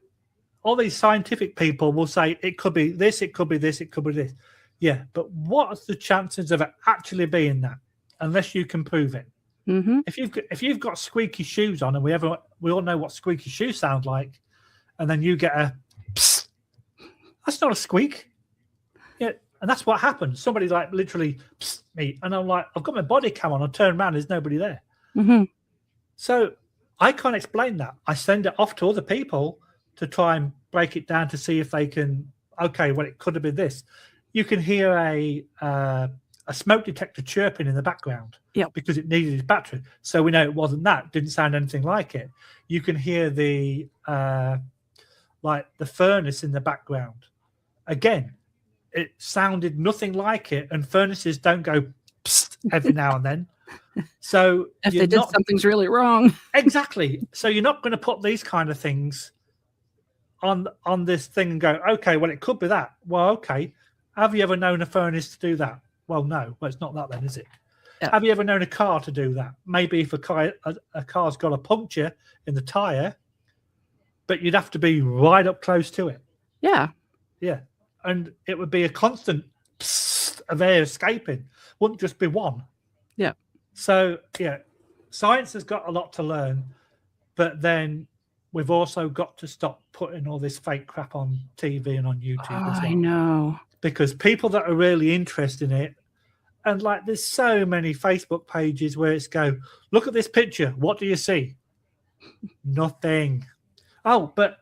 all these scientific people will say it could be this, it could be this, it could be this. Yeah, but what's the chances of it actually being that? Unless you can prove it. If you've got squeaky shoes on, and we all know what squeaky shoes sound like, and then you get a psst, that's not a squeak. Yeah. And that's what happened. Somebody like literally psst me, and I'm like, I've got my body cam on. I turn around, there's nobody there. So I can't explain that. I send it off to other people to try and break it down to see if they can. Okay, well, it could have been this. You can hear a smoke detector chirping in the background, because it needed its battery. So we know it wasn't that. It didn't sound anything like it. You can hear the furnace in the background. Again, it sounded nothing like it, and furnaces don't go psst every now and then. So if they did, something's really wrong. Exactly. So you're not going to put these kind of things on this thing and go, okay, well, it could be that. Well, okay. Have you ever known a furnace to do that? Well, no. Well, it's not that then, is it? Yeah. Have you ever known a car to do that? Maybe if a car's got a puncture in the tire, but you'd have to be right up close to it. Yeah. Yeah. And it would be a constant psst of air escaping. Wouldn't just be one. Yeah. So, yeah, science has got a lot to learn, but then we've also got to stop putting all this fake crap on TV and on YouTube as well. I know. Because people that are really interested in it, and like there's so many Facebook pages where it's go, look at this picture. What do you see? Nothing. Oh, but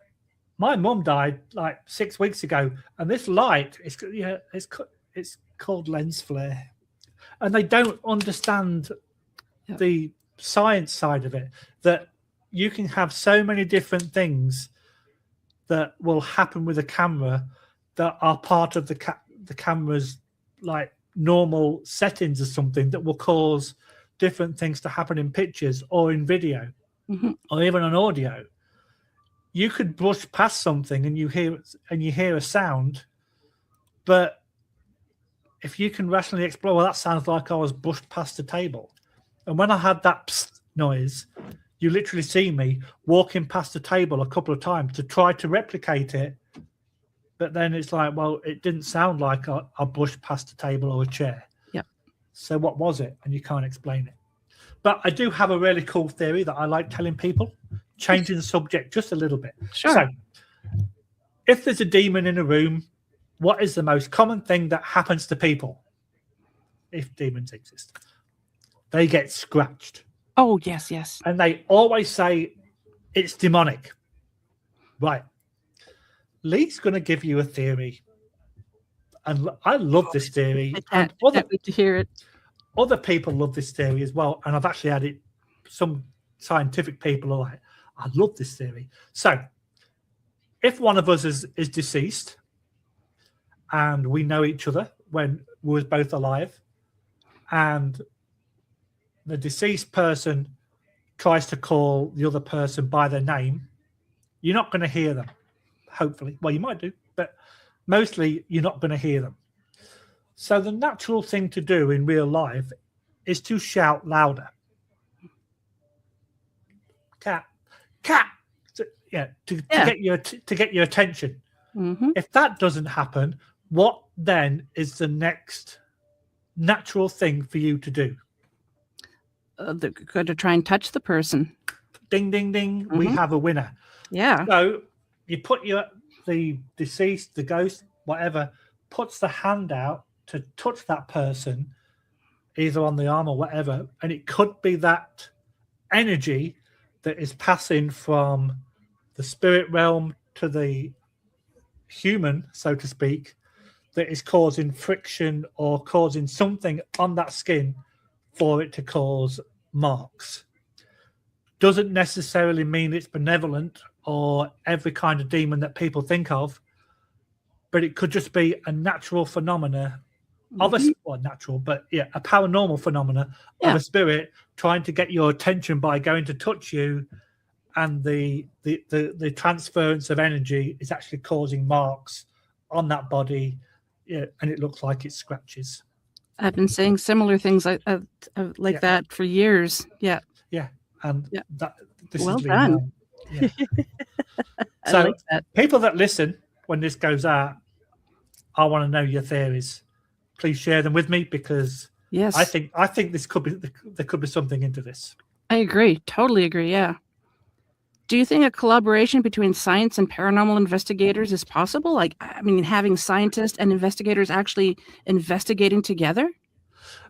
my mum died like 6 weeks ago, and this light it's called lens flare, and they don't understand the science side of it. That you can have so many different things that will happen with a camera that are part of the camera's like normal settings or something that will cause different things to happen in pictures or in video or even on audio. you could brush past something and you hear a sound, but if you can rationally explore, well, that sounds like I was brushed past the table. And when I had that psst noise, you literally see me walking past the table a couple of times to try to replicate it. But then it's like, well, it didn't sound like I brushed past a table or a chair. Yep. So what was it? And you can't explain it. But I do have a really cool theory that I like telling people, changing the subject just a little bit. Sure. So if there's a demon in a room, what is the most common thing that happens to people if demons exist? They get scratched. Oh, yes, yes. And they always say it's demonic. Right. Lee's going to give you a theory. And I love this theory. I can't wait to hear it. Other people love this theory as well. And I've actually had it, some scientific people are like, I love this theory. So if one of us is deceased and we know each other when we were both alive, and the deceased person tries to call the other person by their name, you're not going to hear them, hopefully. Well, you might do, but mostly you're not going to hear them. So the natural thing to do in real life is to shout louder. Cat, to get your attention. Mm-hmm. If that doesn't happen, what then is the next natural thing for you to do? They're going to try and touch the person. Ding, ding, ding. We have a winner. Yeah. So you put the deceased, the ghost, whatever, puts the hand out to touch that person, either on the arm or whatever, and it could be that energy that is passing from the spirit realm to the human, so to speak, that is causing friction or causing something on that skin for it to cause marks. Doesn't necessarily mean it's benevolent or every kind of demon that people think of, but it could just be a natural phenomena of a paranormal phenomena of a spirit trying to get your attention by going to touch you, and the transference of energy is actually causing marks on that body, and it looks like it scratches. I've been saying similar things like that for years. Yeah. And this well is done. So like that. People that listen when this goes out, I want to know your theories. Please share them with me, because yes, I think there could be something into this. I agree. Totally agree. Yeah. Do you think a collaboration between science and paranormal investigators is possible? Like, I mean, having scientists and investigators actually investigating together?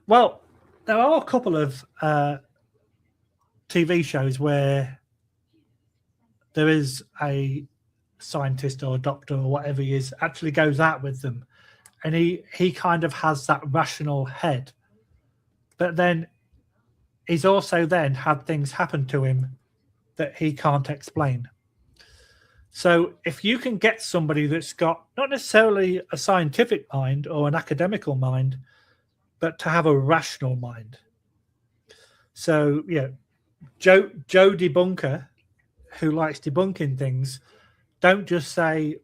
Well, there are a couple of TV shows where there is a scientist or a doctor or whatever he is actually goes out with them, and he kind of has that rational head, but then he's also then had things happen to him that he can't explain. So if you can get somebody that's got not necessarily a scientific mind or an academical mind, but to have a rational mind. So Joe Debunker, who likes debunking things, don't just say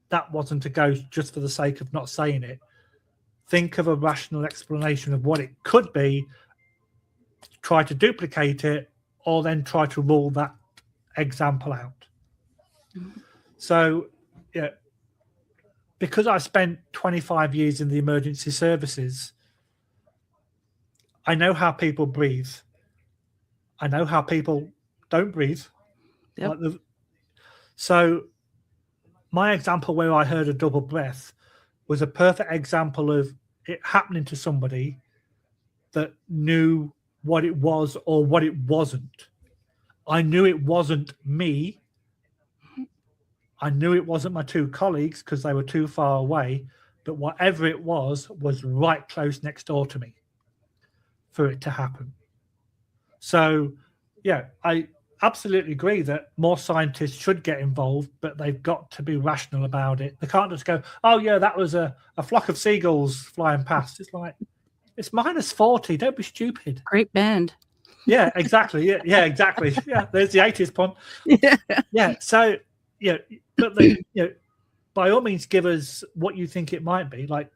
that wasn't a ghost just for the sake of not saying it. Think of a rational explanation of what it could be, try to duplicate it, or then try to rule that example out. So, because I spent 25 years in the emergency services, I know how people breathe. I know how people don't breathe. Yep. So my example where I heard a double breath was a perfect example of it happening to somebody that knew what it was or what it wasn't. I knew it wasn't me. I knew it wasn't my two colleagues because they were too far away, but whatever it was right close next door to me for it to happen. So, I absolutely agree that more scientists should get involved, but they've got to be rational about it. They can't just go, oh, yeah, that was a flock of seagulls flying past. It's like, it's -40. Don't be stupid. Great band. Yeah, exactly. Yeah, exactly. Yeah, there's the 80s pun. Yeah. So, but by all means, give us what you think it might be. Like,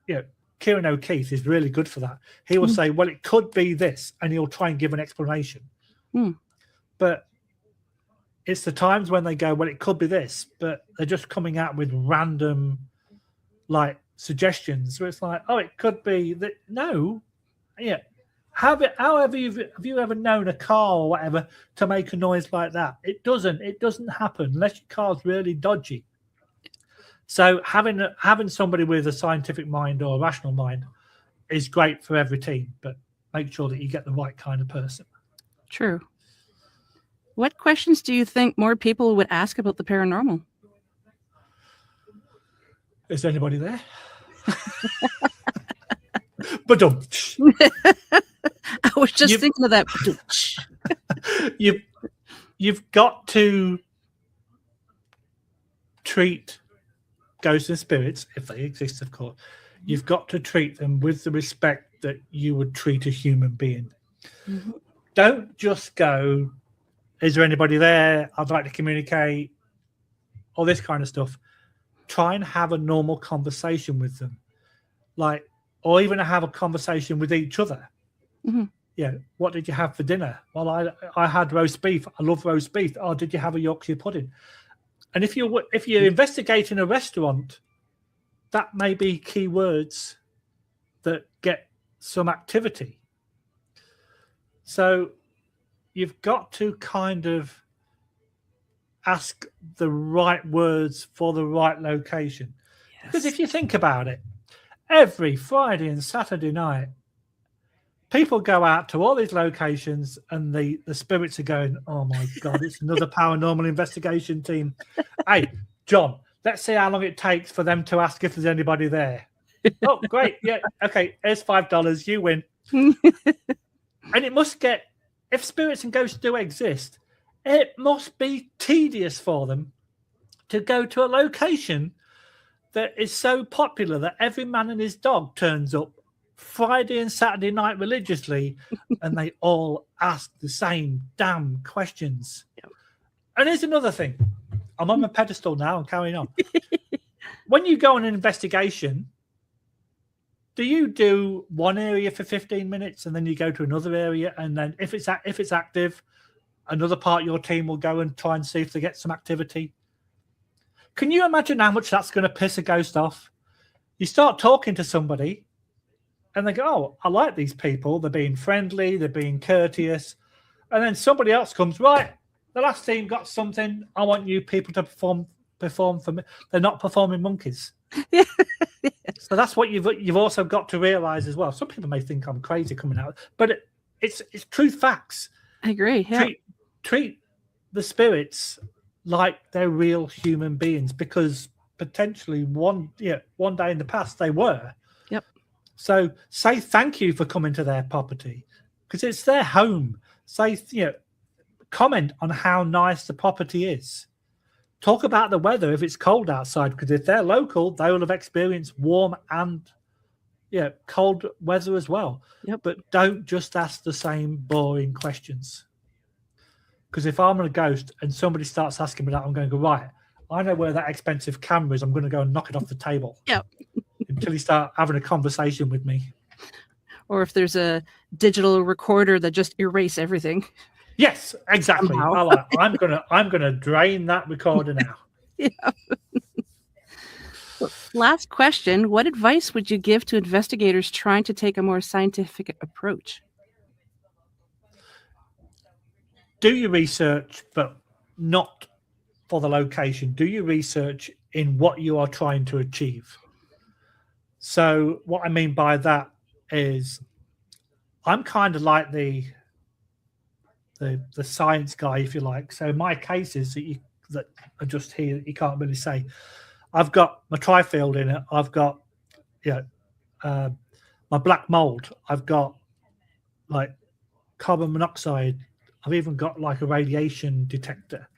Kieran O'Keefe is really good for that. He will say, well, it could be this, and he'll try and give an explanation. But it's the times when they go, well, it could be this, but they're just coming out with random, like, suggestions where it's like, oh, it could be that. No. Yeah. Have you ever known a car or whatever to make a noise like that? It doesn't happen unless your car's really dodgy. So having somebody with a scientific mind or a rational mind is great for every team, but make sure that you get the right kind of person. True. What questions do you think more people would ask about the paranormal? Is there anybody there? But I was just thinking of that. You've got to treat ghosts and spirits, if they exist, of course. You've got to treat them with the respect that you would treat a human being. Don't just go, is there anybody there? I'd like to communicate. All this kind of stuff. Try and have a normal conversation with them. Or even have a conversation with each other. Yeah, what did you have for dinner? Well, I had roast beef. I love roast beef. Oh, did you have a Yorkshire pudding? And if you're investigating a restaurant, that may be key words that get some activity. So you've got to kind of ask the right words for the right location. Yes. Because if you think about it, every Friday and Saturday night, people go out to all these locations and the spirits are going, oh my God, it's another paranormal investigation team. Hey, John, let's see how long it takes for them to ask if there's anybody there. Oh, great. Yeah. Okay. Here's $5. You win. And it must get, if spirits and ghosts do exist, it must be tedious for them to go to a location that is so popular that every man and his dog turns up Friday and Saturday night religiously, and they all ask the same damn questions. And here's another thing. I'm on my pedestal now and carrying on. When you go on an investigation, do you do one area for 15 minutes and then you go to another area, and then if it's active, another part of your team will go and try and see if they get some activity? Can you imagine how much that's going to piss a ghost off? You start talking to somebody and they go, oh, I like these people. They're being friendly. They're being courteous. And then somebody else comes, right, the last team got something. I want you people to perform for me. They're not performing monkeys. So that's what you've also got to realize as well. Some people may think I'm crazy coming out, but it's truth facts. I agree. Yeah. Treat the spirits like they're real human beings, because potentially one day in the past they were. Yep. So say thank you for coming to their property, because it's their home. Say, comment on how nice the property is. Talk about the weather if it's cold outside, because if they're local, they will have experienced warm and cold weather as well. Yep. But don't just ask the same boring questions. Because if I'm a ghost and somebody starts asking me that, I'm going to go, right, I know where that expensive camera is. I'm going to go and knock it off the table. Yep. Until you start having a conversation with me. Or if there's a digital recorder that just erase everything. Yes, exactly. I'm gonna drain that recorder now. Yeah. Last question. What advice would you give to investigators trying to take a more scientific approach? Do your research, but not for the location. Do your research in what you are trying to achieve. So what I mean by that is I'm kind of like the science guy, if you like. So my cases that are just here, you can't really say. I've got my trifield in it. I've got my black mold. I've got like carbon monoxide. I've even got like a radiation detector.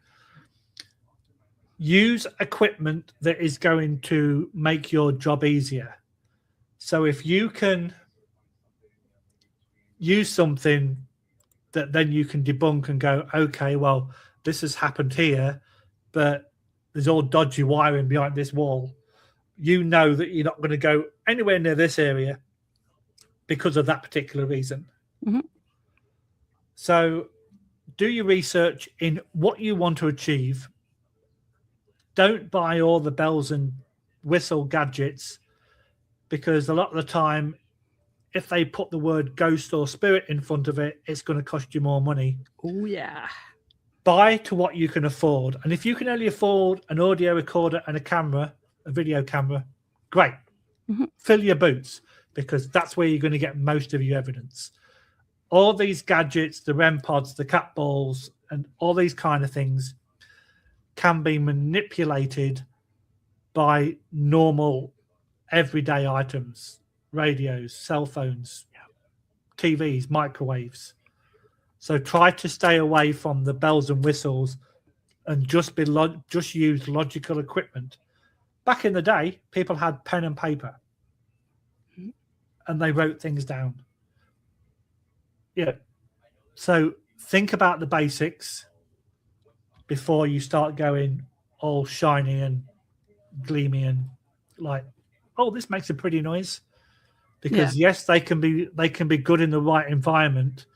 Use equipment that is going to make your job easier. So if you can use something that then you can debunk and go, okay, well, this has happened here, but there's all dodgy wiring behind this wall. You know that you're not going to go anywhere near this area because of that particular reason. Mm-hmm. So do your research in what you want to achieve. Don't buy all the bells and whistle gadgets, because a lot of the time, if they put the word ghost or spirit in front of it, it's going to cost you more money. Oh, yeah. Buy to what you can afford. And if you can only afford an audio recorder and a camera, a video camera, great. Mm-hmm. Fill your boots, because that's where you're going to get most of your evidence. All these gadgets, the REM pods, the cat balls, and all these kind of things can be manipulated by normal everyday items, radios, cell phones, TVs, microwaves. So try to stay away from the bells and whistles and just use logical equipment. Back in the day, people had pen and paper and they wrote things down. Yeah. So think about the basics before you start going all shiny and gleamy and like, oh, this makes a pretty noise. Because yes, they can be good in the right environment,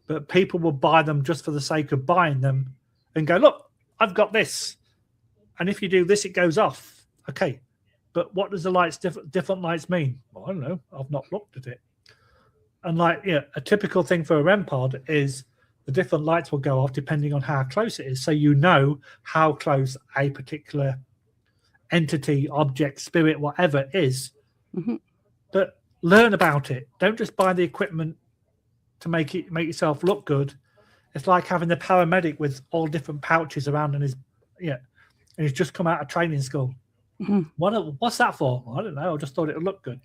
but people will buy them just for the sake of buying them and go, look, I've got this. And if you do this, it goes off. Okay. But what does the lights, different lights mean? Well, I don't know. I've not looked at it. And a typical thing for a REM pod is the different lights will go off depending on how close it is. So you know how close a particular entity, object, spirit, whatever is. Mm-hmm. But learn about it. Don't just buy the equipment to make yourself look good. It's like having the paramedic with all different pouches around and he's just come out of training school. Mm-hmm. What's that for? I don't know. I just thought it would look good.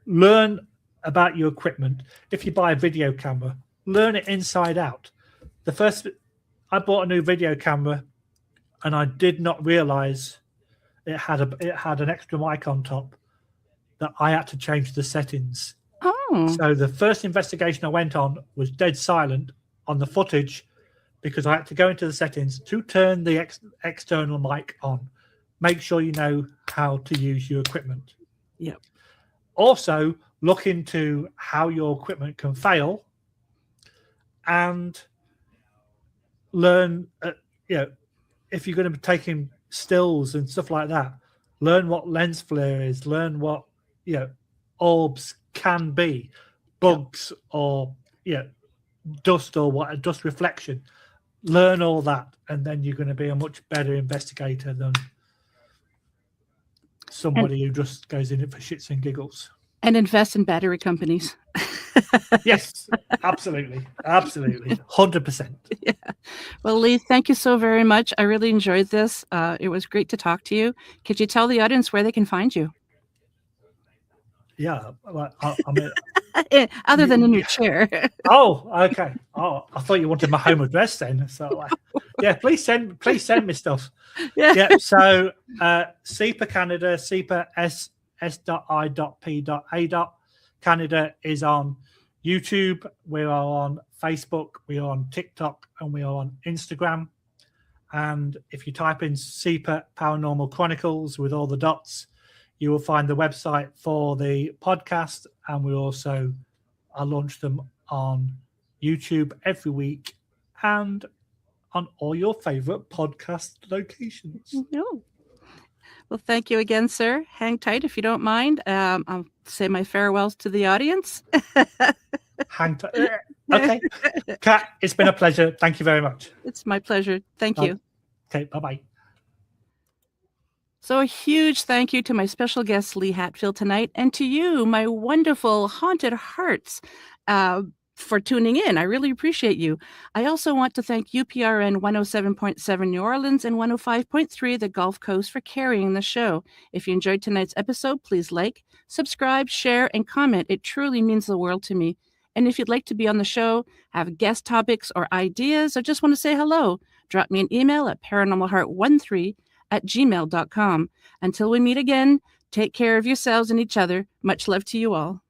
Learn about your equipment. If you buy a video camera, learn it inside out. I bought a new video camera and I did not realize it had an extra mic on top that I had to change the settings. Oh. So the first investigation I went on was dead silent on the footage because I had to go into the settings to turn the external mic on. Make sure you know how to use your equipment. Yep. Also, look into how your equipment can fail and learn, if you're going to be taking stills and stuff like that, learn what lens flare is, learn what orbs can be, bugs or dust or what, dust reflection. Learn all that, and then you're going to be a much better investigator than somebody who just goes in it for shits and giggles. And invest in battery companies. Yes, absolutely. 100%. Yeah. Well, Lee, thank you so very much. I really enjoyed this. It was great to talk to you. Could you tell the audience where they can find you? Yeah. I mean, other than in your chair. Oh, okay. Oh, I thought you wanted my home address then. So, please send me stuff. Yeah. So, S.I.P.A Canada, S.I.P.A S.I.P.A. Canada is on YouTube. We are on Facebook. We are on TikTok, and we are on Instagram. And if you type in S.I.P.A Paranormal Chronicles with all the dots, you will find the website for the podcast. And we also launch them on YouTube every week and on all your favorite podcast locations. No. Well, thank you again, sir. Hang tight if you don't mind. I'll say my farewells to the audience. Hang tight. Okay. Kat, it's been a pleasure. Thank you very much. It's my pleasure. Thank you. Okay, bye-bye. So a huge thank you to my special guest, Lee Hatfield, tonight, and to you, my wonderful haunted hearts, for tuning in. I really appreciate you. I also want to thank UPRN 107.7 New Orleans and 105.3 the Gulf Coast for carrying the show. If you enjoyed tonight's episode, please like, subscribe, share, and comment. It truly means the world to me. And if you'd like to be on the show, have guest topics or ideas, or just want to say hello, drop me an email at paranormalheart13@gmail.com. Until we meet again, take care of yourselves and each other. Much love to you all.